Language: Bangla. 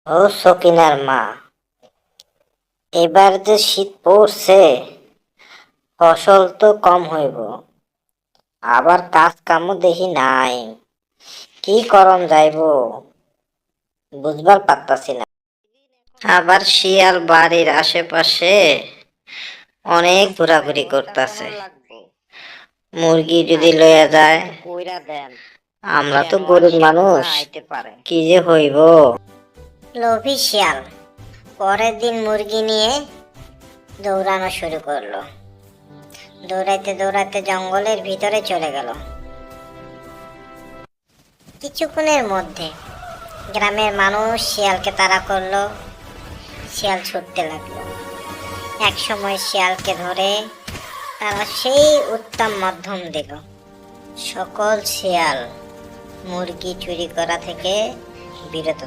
ও সকিনার মা, এবার যে শীত পড়ছে, ফসল তো কম হইব, আবার কাজ কামও দেখি নাই। কি করন যাইব বুঝবার পারতাছি না। আবার শিয়াল বাড়ির আশেপাশে অনেক ঘোরাঘুরি করতেছে। মুরগি যদি লইয়া যায়, আমরা তো গরিব মানুষ, কি যে হইব। লোভী শিয়াল পরের দিন মুরগি নিয়ে দৌড়ানো শুরু করলো। দৌড়াইতে দৌড়াইতে জঙ্গলের ভিতরে চলে গেল। কিছুক্ষণের মধ্যে গ্রামের মানুষ শিয়ালকে তাড়া করলো। শিয়াল ছুটতে লাগলো। এক সময় শিয়ালকে ধরে তারা সেই উত্তম মাধ্যম দিল। সকল শিয়াল মুরগি চুরি করা থেকে বিরত